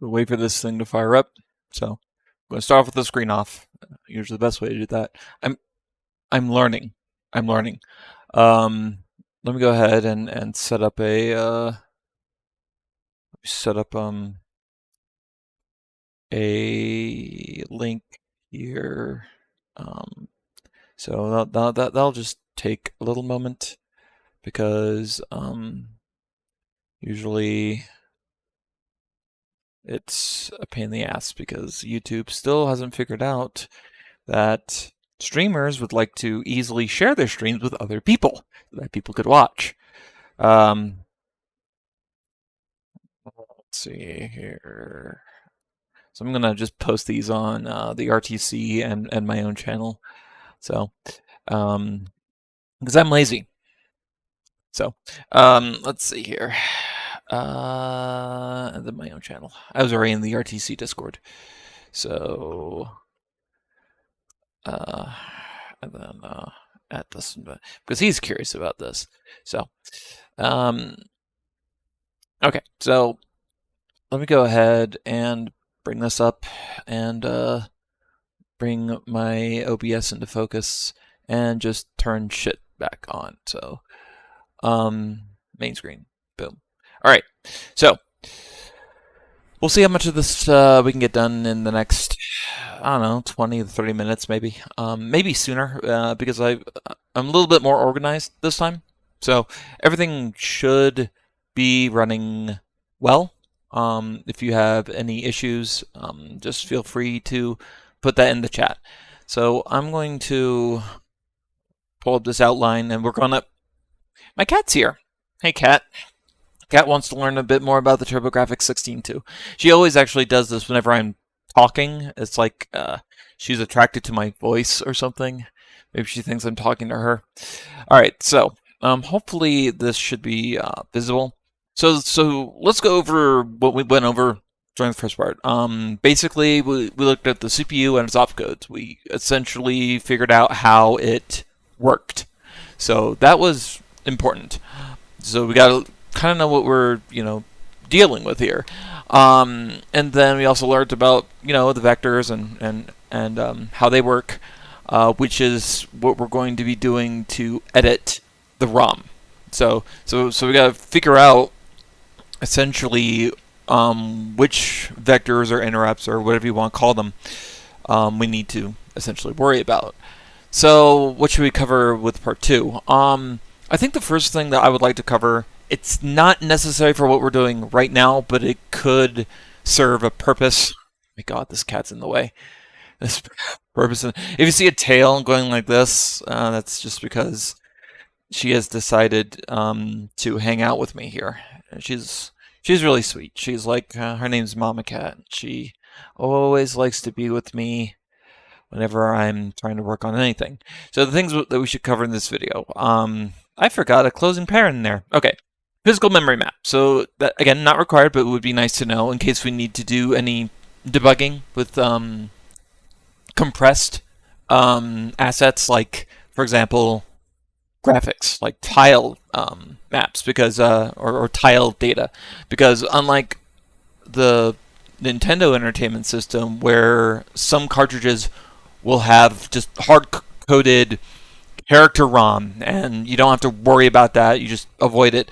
We'll wait for this thing to fire up. So I'm going to start off with the screen off. Usually the best way to do that. I'm learning. I'm learning. Let me go ahead and set up a a link here. So that'll just take a little moment because usually it's a pain in the ass because YouTube still hasn't figured out that streamers would like to easily share their streams with other people so that people could watch. Let's see here. So I'm gonna just post these on the RTC and my own channel. So, because I'm lazy. So, let's see here. And then my own channel. I was already in the RTC Discord. So, and then at this because he's curious about this. So, okay. So let me go ahead and bring this up and bring my OBS into focus and just turn shit back on. So, main screen, boom. All right, so we'll see how much of this we can get done in the next, I don't know, 20 to 30 minutes, maybe. Maybe sooner, because I'm a little bit more organized this time. So everything should be running well. If you have any issues, just feel free to put that in the chat. So I'm going to pull up this outline and work on it. My cat's here. Hey, cat. Cat wants to learn a bit more about the TurboGrafx-16 too. She always actually does this whenever I'm talking. It's like she's attracted to my voice or something. Maybe she thinks I'm talking to her. All right, so hopefully this should be visible. So let's go over what we went over during the first part. Basically, we looked at the CPU and its opcodes. We essentially figured out how it worked. So that was important. So we got to kind of know what we're dealing with here, and then we also learned about the vectors and how they work, which is what we're going to be doing to edit the ROM. So we got to figure out essentially which vectors or interrupts or whatever you want to call them we need to essentially worry about. So what should we cover with part 2? I think the first thing that I would like to cover, it's not necessary for what we're doing right now, but it could serve a purpose. Oh my God, this cat's in the way. This purpose. If you see a tail going like this, that's just because she has decided to hang out with me here. She's really sweet. She's like her name's Mama Cat. She always likes to be with me whenever I'm trying to work on anything. So the things that we should cover in this video. I forgot a closing parent in there. Okay. Physical memory map. So that, again, not required, but it would be nice to know in case we need to do any debugging with compressed assets, like, for example, graphics, like tile maps, because or tile data, because unlike the Nintendo Entertainment System, where some cartridges will have just hard-coded character ROM, and you don't have to worry about that. You just avoid it.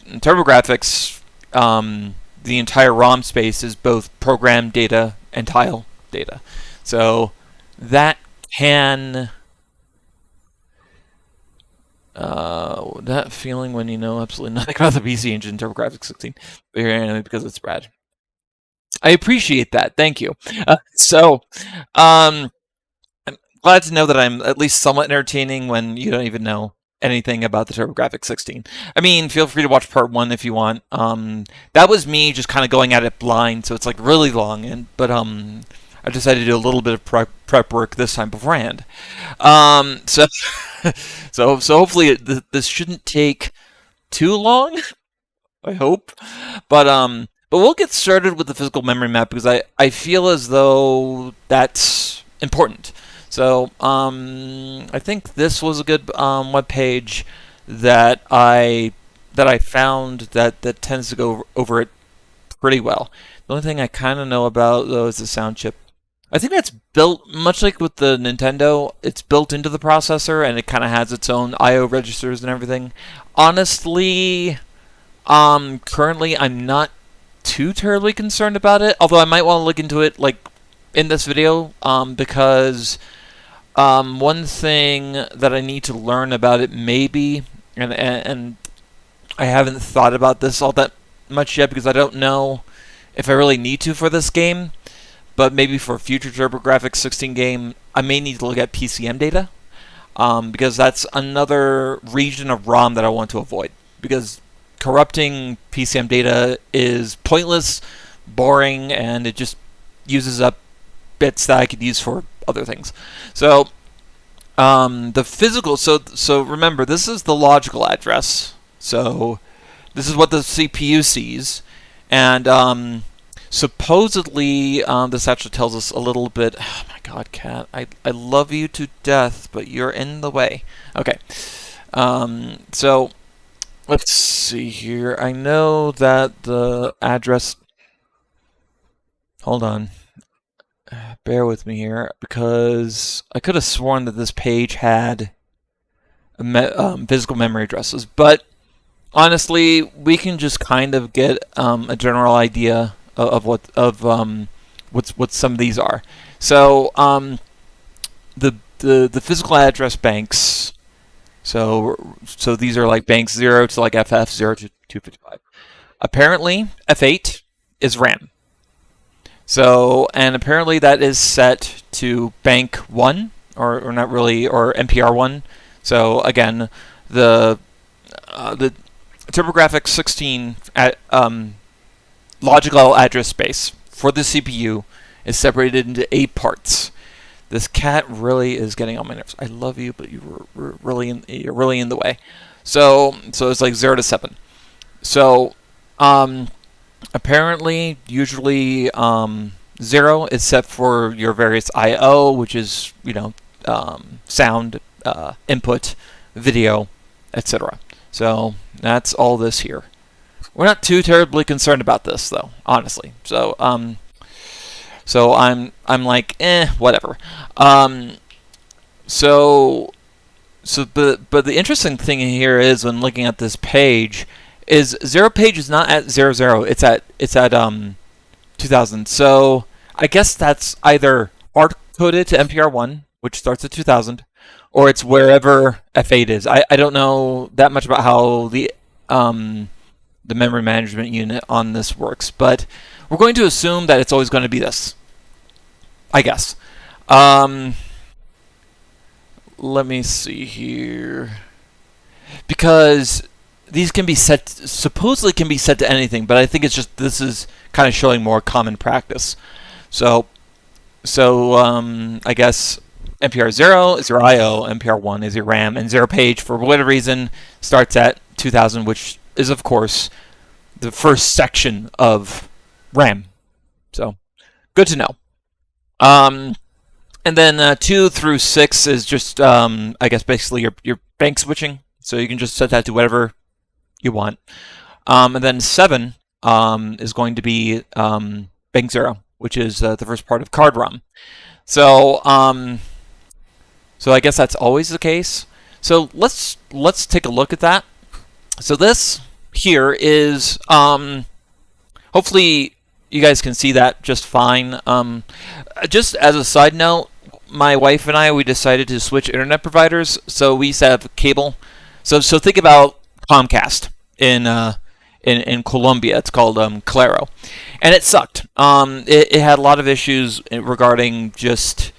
In TurboGrafx, the entire ROM space is both program data and tile data. So that can... that feeling when you know absolutely nothing about the PC Engine TurboGrafx-16, because it's rad. I appreciate that. Thank you. I'm glad to know that I'm at least somewhat entertaining when you don't even know anything about the TurboGrafx-16. I mean, feel free to watch part 1 if you want. That was me just kind of going at it blind, so it's like really long. But I decided to do a little bit of prep work this time beforehand. So hopefully this shouldn't take too long. I hope. But we'll get started with the physical memory map because I feel as though that's important. So I think this was a good web page that I found that tends to go over it pretty well. The only thing I kind of know about, though, is the sound chip. I think that's built, much like with the Nintendo, it's built into the processor, and it kind of has its own I/O registers and everything. Honestly, currently I'm not too terribly concerned about it, although I might want to look into it, like, in this video, because one thing that I need to learn about it maybe, and I haven't thought about this all that much yet because I don't know if I really need to for this game, but maybe for a future TurboGrafx-16 game, I may need to look at PCM data, because that's another region of ROM that I want to avoid, because corrupting PCM data is pointless, boring, and it just uses up bits that I could use for other things. So the physical, so remember, this is the logical address. So this is what the CPU sees, and supposedly this actually tells us a little bit. Oh my God, cat! I love you to death, but you're in the way. Okay, so let's see here. I know that the address. Hold on. Bear with me here, because I could have sworn that this page had physical memory addresses, but honestly, we can just kind of get a general idea of what some of these are. So the physical address banks. So these are like banks 0 to like FF 0 to 255. Apparently, F8 is RAM. So, and apparently that is set to bank 1, or not really, or MPR1. So again, the TurboGrafx-16 logical address space for the CPU is separated into 8 parts. This cat really is getting on my nerves. I love you, but you're really in the way. So it's like 0 to 7. So apparently, usually 0 is set for your various I/O, which is sound, input, video, etc. So that's all this here. We're not too terribly concerned about this, though, honestly. So I'm like, whatever. But the interesting thing here is, when looking at this page, is 0 page is not at 00. It's at 2000. So I guess that's either hard coded to MPR1, which starts at 2000, or it's wherever F8 is. I don't know that much about how the memory management unit on this works, but we're going to assume that it's always going to be this, I guess. Let me see here, because these can be set, supposedly can be set to anything, but I think it's just, this is kind of showing more common practice. So I guess MPR 0 is your I/O, MPR 1 is your RAM, and 0 page, for whatever reason, starts at 2000, which is, of course, the first section of RAM. So, good to know. And then 2 through 6 is just, I guess, basically your bank switching. So you can just set that to whatever you want. And then 7 is going to be bank 0, which is the first part of card ROM. So I guess that's always the case. So let's take a look at that. So this here is, hopefully you guys can see that just fine. Just as a side note, my wife and I, we decided to switch internet providers. So we used to have cable. So think about Comcast in Colombia. It's called Claro, and it sucked. It had a lot of issues regarding just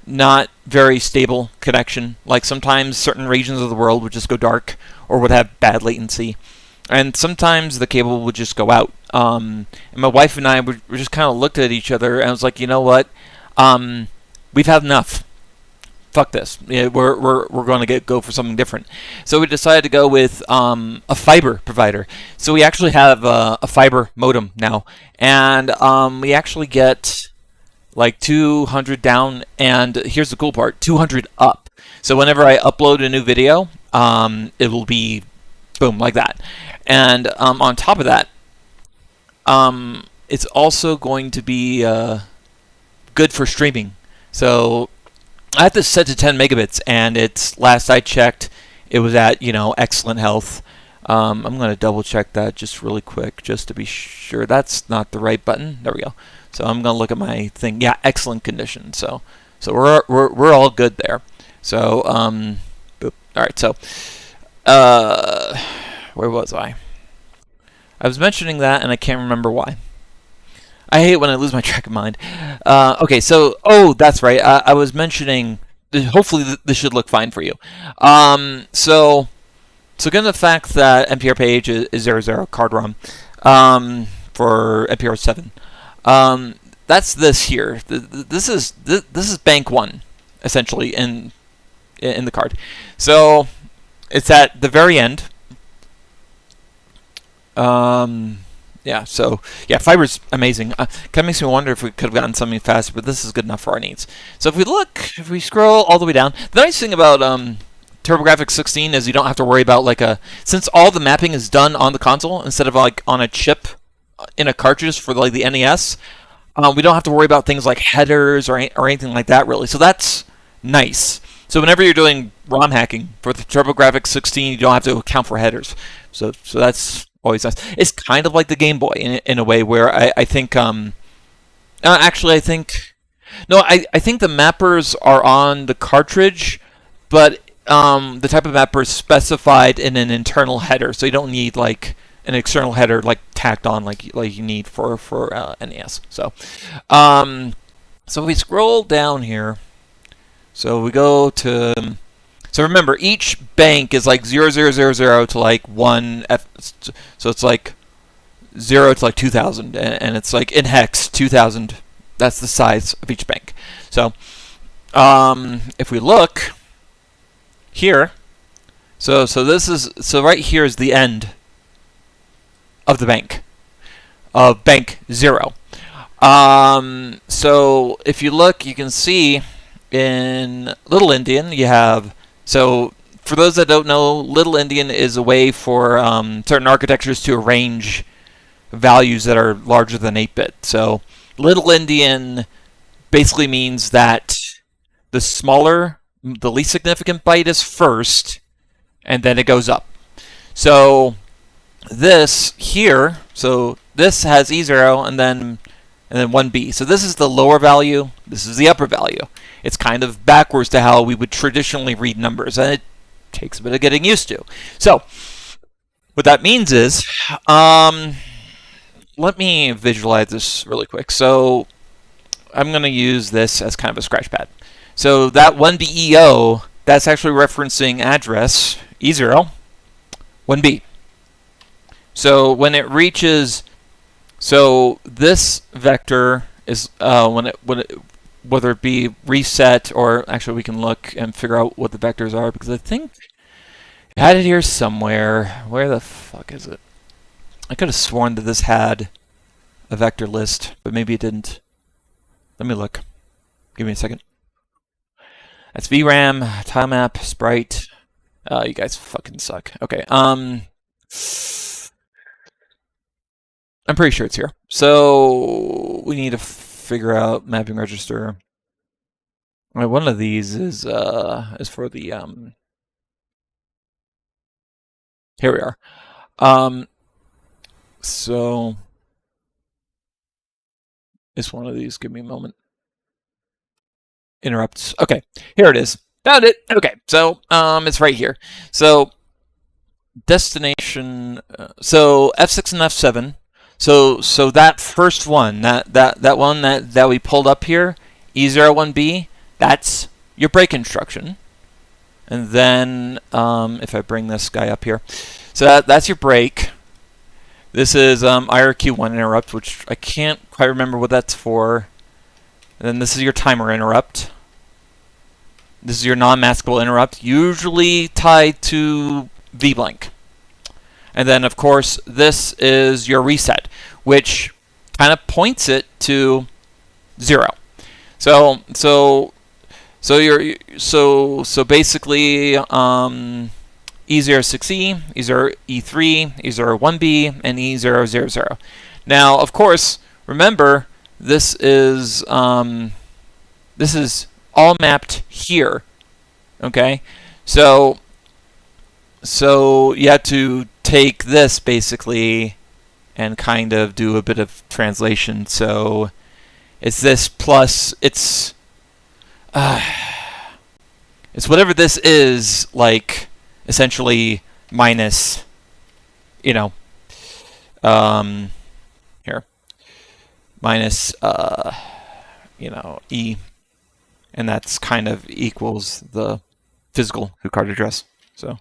not very stable connection. Like sometimes certain regions of the world would just go dark or would have bad latency, and sometimes the cable would just go out. And my wife and I we just kind of looked at each other and was like, you know what? We've had enough. Fuck this. Yeah, we're going to go for something different. So we decided to go with a fiber provider. So we actually have a fiber modem now, and we actually get like 200 down, and here's the cool part, 200 up. So whenever I upload a new video, it will be boom like that. And on top of that, it's also going to be good for streaming. So I have this set to 10 megabits, and it's last I checked, it was at excellent health. I'm going to double check that just really quick, just to be sure that's not the right button. There we go. So I'm going to look at my thing. Yeah, excellent condition. So we're all good there. So boop. All right. So where was I? I was mentioning that, and I can't remember why. I hate when I lose my track of mind. Okay, so that's right. I was mentioning. Hopefully, this should look fine for you. So given the fact that NPR page is 00 card ROM for NPR 7, that's this here. This is bank 1, essentially in the card. So it's at the very end. Yeah, so yeah, fiber's amazing. Kind of makes me wonder if we could have gotten something faster, but this is good enough for our needs. So if we scroll all the way down, the nice thing about TurboGrafx-16 is you don't have to worry about since all the mapping is done on the console instead of on a chip in a cartridge for the NES. We don't have to worry about things like headers or anything like that really. So that's nice. So whenever you're doing ROM hacking for the TurboGrafx-16, you don't have to account for headers. So that's always nice. It's kind of like the Game Boy in a way where I think actually I think the mappers are on the cartridge, but the type of mapper is specified in an internal header, so you don't need an external header tacked on like you need for NES. So so we scroll down here. So we go to. So remember, each bank is 0000 to 1 F. So it's 0 to 2000, and it's in hex 2000. That's the size of each bank. So if we look here, so right here is the end of the bank of bank 0. So if you look, you can see in Little Indian you have. So for those that don't know, Little Indian is a way for certain architectures to arrange values that are larger than 8-bit. So Little Indian basically means that the least significant byte is first, and then it goes up. So this here, this has E0 and then 1B. So this is the lower value, this is the upper value. It's kind of backwards to how we would traditionally read numbers, and it takes a bit of getting used to. So what that means is, let me visualize this really quick. So I'm going to use this as kind of a scratch pad. So that 1BEO, that's actually referencing address E0, 1B. So when it reaches, so this vector is whether it be reset, or actually we can look and figure out what the vectors are, because I think I had it here somewhere. Where the fuck is it? I could have sworn that this had a vector list, but maybe it didn't. Let me look. Give me a second. That's VRAM, tilemap, sprite. You guys fucking suck. Okay. I'm pretty sure it's here. So we need to figure out mapping register. One of these is for the here we are. So it's one of these. Give me a moment. Interrupts. Okay, here it is. Found it. Okay, so it's right here. So destination. So F6 and F7. So that first one, that one that we pulled up here, E01B, that's your break instruction. And then if I bring this guy up here, so that's your break. This is IRQ1 interrupt, which I can't quite remember what that's for. And then this is your timer interrupt. This is your non-maskable interrupt, usually tied to VBlank. And then, of course, this is your reset, which kind of points it to 0. So basically, E06E, E0E3, E01B, and E000. Now, of course, remember this is all mapped here. Okay, so you have to take this basically and kind of do a bit of translation. So it's this plus it's whatever this is, like essentially minus, you know, here minus you know, E, and that's kind of equals the physical card address. So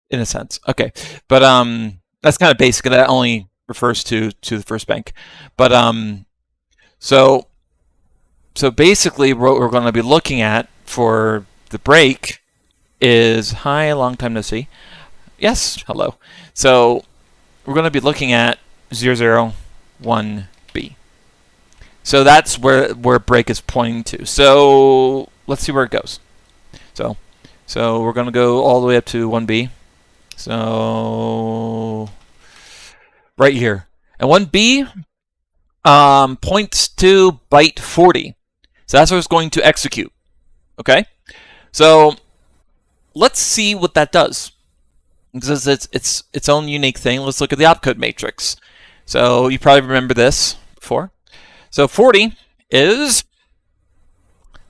in a sense, okay, but that's kind of basic. That only refers to the first bank, but so basically what we're going to be looking at for the break is, hi, long time no see. Yes, hello. So we're going to be looking at 001B. So that's where break is pointing to. So let's see where it goes. So we're going to go all the way up to 1B. So right here. And 1B points to byte 40. So that's what it's going to execute. Okay? So let's see what that does. Because it's its own unique thing. Let's look at the opcode matrix. So you probably remember this before. So 40 is,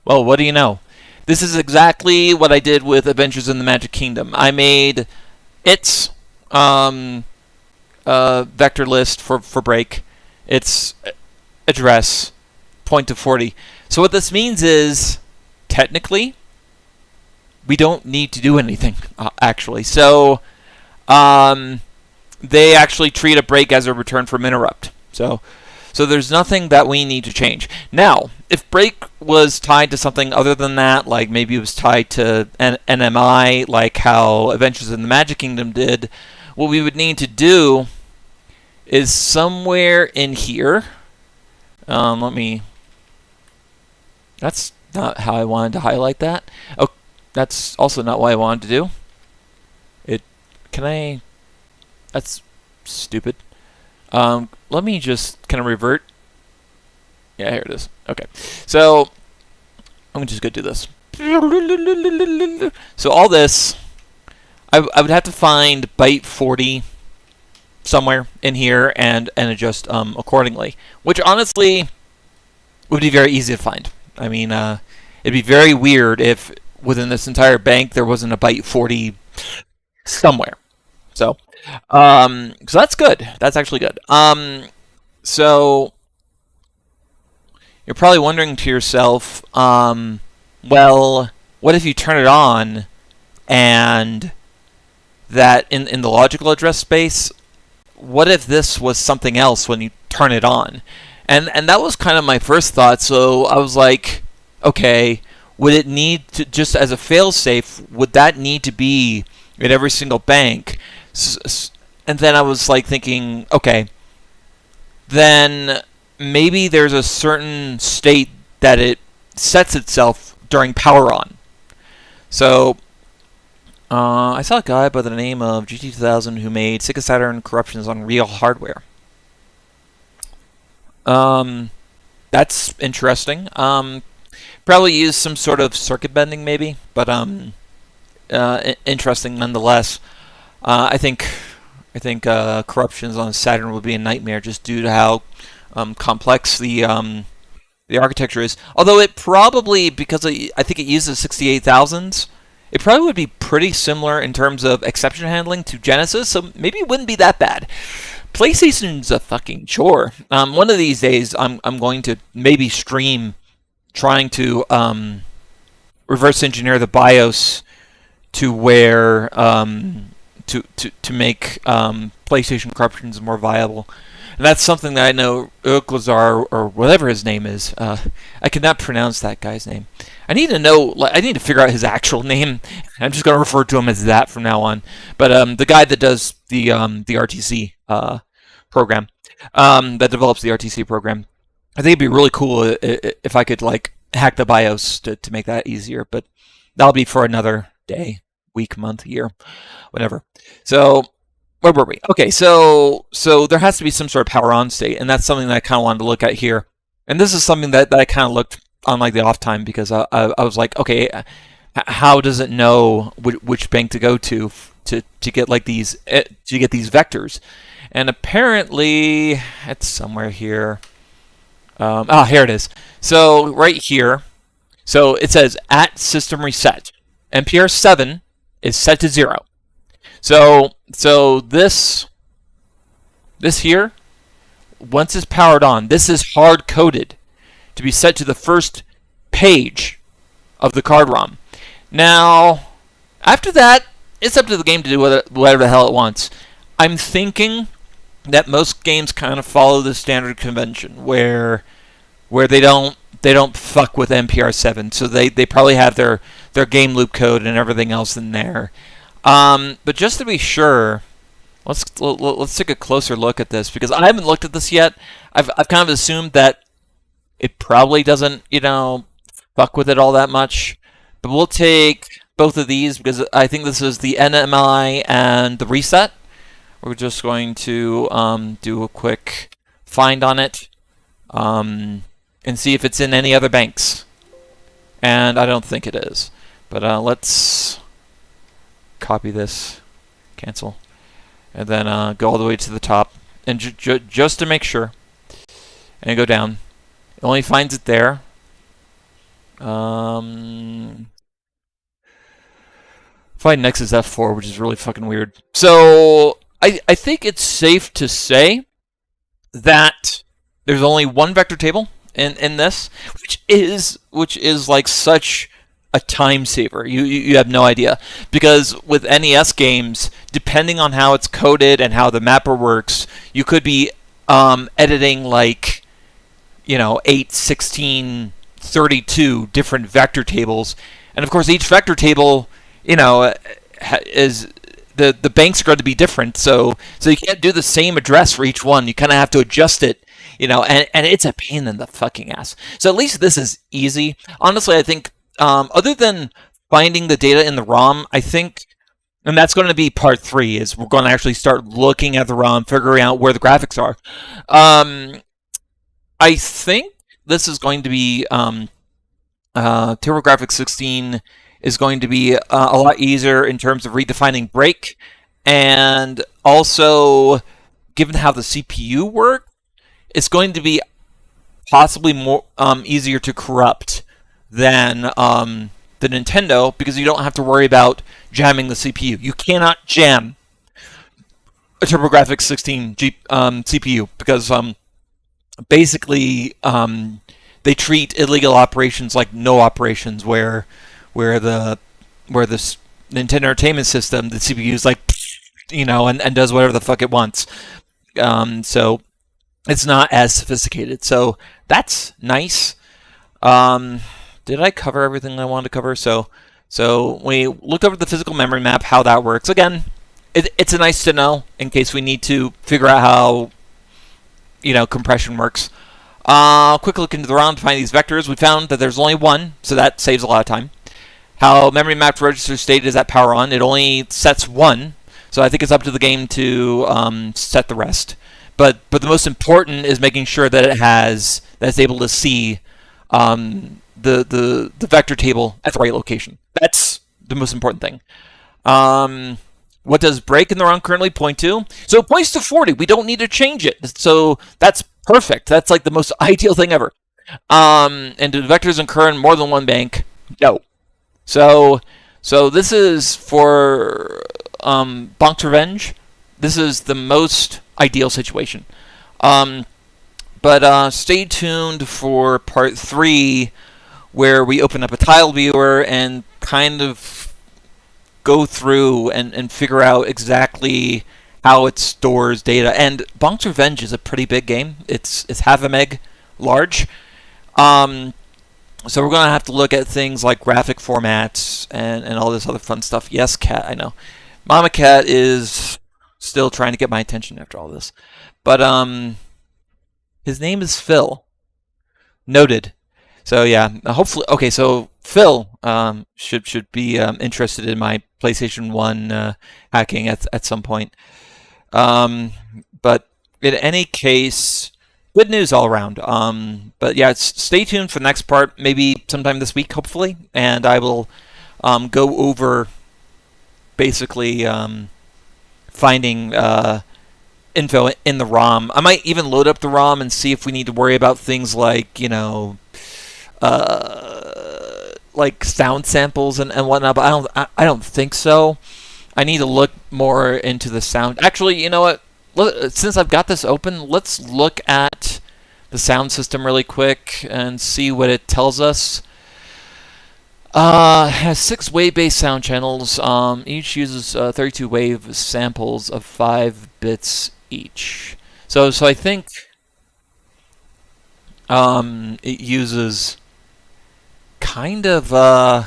well, what do you know? This is exactly what I did with Adventures in the Magic Kingdom. I made its vector list for break, its address, point to 40. So what this means is, technically, we don't need to do anything, actually. So they actually treat a break as a return from interrupt. So there's nothing that we need to change. Now, if break was tied to something other than that, like maybe it was tied to NMI, like how Adventures in the Magic Kingdom did, what we would need to do is somewhere in here. That's not how I wanted to highlight that. Oh, that's also not what I wanted to do. That's stupid. Let me just kind of revert. Yeah, here it is. Okay. So I'm just going to do this. So all this, I would have to find byte 40 somewhere in here and adjust accordingly, which honestly would be very easy to find. I mean, it'd be very weird if within this entire bank there wasn't a byte 40 somewhere. So that's good. That's actually good. So you're probably wondering to yourself, well, what if you turn it on and that in the logical address space, what if this was something else when you turn it on? And that was kind of my first thought. So I was like, okay, would it need to, just as a fail-safe, would that need to be in every single bank? And then I was like thinking, okay, then maybe there's a certain state that it sets itself during power on. So I saw a guy by the name of GT2000 who made Sega Saturn corruptions on real hardware. That's interesting. Probably use some sort of circuit bending maybe, but interesting nonetheless. I think corruptions on Saturn would be a nightmare just due to how complex the architecture is. Although it probably, because I think it uses 68,000s, it probably would be pretty similar in terms of exception handling to Genesis, so maybe it wouldn't be that bad. PlayStation's a fucking chore. One of these days, I'm going to maybe stream trying to reverse engineer the BIOS to where to make PlayStation corruptions more viable. And that's something that I know Urglazar, or whatever his name is. I cannot pronounce that guy's name. I need to know. I need to figure out his actual name. I'm just going to refer to him as that from now on. But the guy that does the RTC program, that develops the RTC program, I think it'd be really cool if I could like hack the BIOS to make that easier. But that'll be for another day. week, month, year, whatever. So where were we? Okay, so there has to be some sort of power on state, and that's something that I kind of wanted to look at here. And this is something that I kind of looked on like the off time because I was like, okay, how does it know which bank to go to get like these to get these vectors? And apparently it's somewhere here. Here it is. So right here, so it says at system reset, MPR7 is set to 0. So this here, once it's powered on, this is hard coded to be set to the first page of the card ROM. Now, after that, it's up to the game to do whatever the hell it wants. I'm thinking that most games kind of follow the standard convention where they don't fuck with MPR7, so they probably have their game loop code and everything else in there. But just to be sure, let's take a closer look at this because I haven't looked at this yet. I've kind of assumed that it probably doesn't, fuck with it all that much. But we'll take both of these because I think this is the NMI and the reset. We're just going to do a quick find on it and see if it's in any other banks. And I don't think it is. But let's copy this, cancel, and then go all the way to the top. And just to make sure, and go down. It only finds it there. Find next is F4, which is really fucking weird. So I think it's safe to say that there's only one vector table in this, which is like such a time saver. You have no idea, because with NES games, depending on how it's coded and how the mapper works, you could be editing like 8, 16, 32 different vector tables, and of course each vector table is the banks are going to be different, so you can't do the same address for each one. You kind of have to adjust it, and it's a pain in the fucking ass. So at least this is easy. Honestly, I think other than finding the data in the ROM, I think, and that's going to be part 3, is we're going to actually start looking at the ROM, figuring out where the graphics are. I think this is going to be TurboGrafx-16 is going to be a lot easier in terms of redefining break, and also, given how the CPU works, it's going to be possibly more easier to corrupt than the Nintendo, because you don't have to worry about jamming the CPU. You cannot jam a TurboGrafx-16 CPU because basically they treat illegal operations like no operations, where the Nintendo Entertainment System, the CPU is like, and does whatever the fuck it wants. So it's not as sophisticated. So that's nice. Did I cover everything I wanted to cover? So we looked over the physical memory map, how that works. Again, it's nice to know in case we need to figure out how compression works. Quick look into the ROM to find these vectors. We found that there's only one, so that saves a lot of time. How memory mapped register state is at power on. It only sets one, so I think it's up to the game to set the rest. But the most important is making sure that it's able to see the vector table at the right location. That's the most important thing. What does break in the ROM currently point to? So it points to 40. We don't need to change it. So that's perfect. That's like the most ideal thing ever. And do vectors occur in more than one bank? No. So this is for Bonk's Revenge. This is the most ideal situation. But stay tuned for part 3, where we open up a tile viewer and kind of go through and figure out exactly how it stores data. And Bonk's Revenge is a pretty big game. It's half a meg large. So we're going to have to look at things like graphic formats and all this other fun stuff. Yes, Cat, I know. Mama Cat is still trying to get my attention after all this. But his name is Phil. Noted. So yeah, hopefully, okay, so Phil should be interested in my PlayStation 1 hacking at some point. Um, but in any case, good news all around. But yeah, stay tuned for the next part, maybe sometime this week, hopefully, and I will go over basically finding info in the ROM. I might even load up the ROM and see if we need to worry about things like, like sound samples and whatnot. But I don't think so. I need to look more into the sound. Actually, you know what? Since I've got this open, let's look at the sound system really quick and see what it tells us. Has 6 wave-based sound channels. Each uses 32 wave samples of 5 bits each. So I think it uses kind of I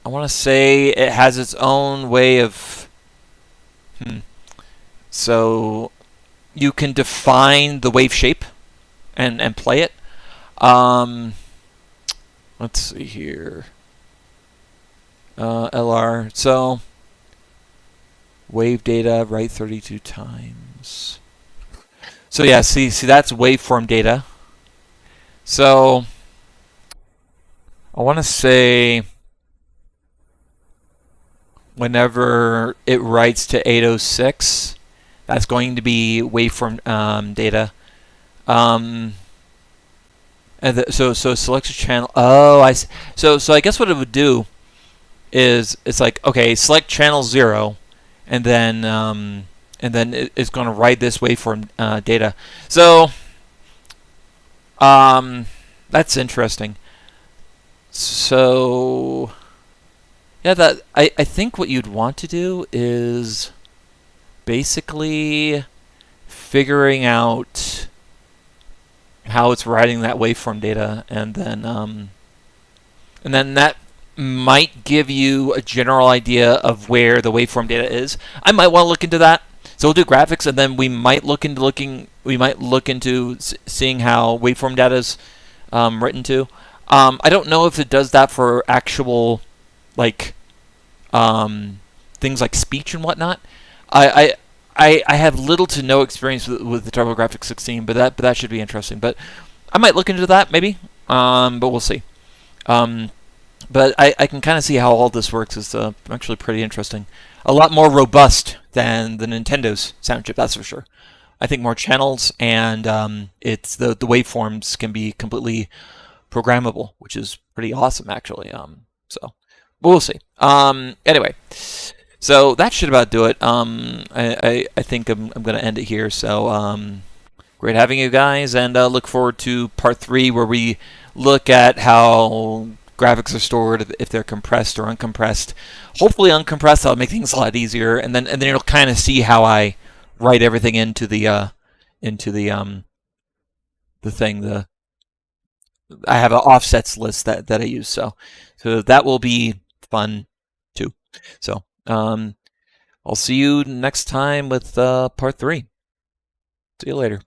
want to say it has its own way of. So you can define the wave shape and play it. Let's see here. LR. So wave data, write 32 times. So yeah, see that's waveform data. So I want to say whenever it writes to 806, that's going to be waveform data. And so select a channel. Oh, I see. So I guess what it would do is it's like, okay, select channel 0, and then it's going to write this waveform data. So that's interesting. So yeah, that I think what you'd want to do is basically figuring out how it's writing that waveform data, and then that might give you a general idea of where the waveform data is. I might want to look into that. So we'll do graphics, and then we might look into seeing how waveform data is written to. I don't know if it does that for actual like things like speech and whatnot. I have little to no experience with the TurboGrafx-16, but that should be interesting. But I might look into that maybe, but we'll see. But I can kind of see how all this works. It's actually pretty interesting. A lot more robust than the Nintendo's sound chip, that's for sure. I think more channels, and it's the waveforms can be completely programmable, which is pretty awesome actually. But we'll see. Anyway. So that should about do it. I think I'm going to end it here. So great having you guys, and look forward to part 3, where we look at how graphics are stored, if they're compressed or uncompressed. Hopefully uncompressed. That'll make things a lot easier, and then you'll kind of see how I write everything into the thing. I have an offsets list that I use. So that will be fun too. So. I'll see you next time with part 3. See you later.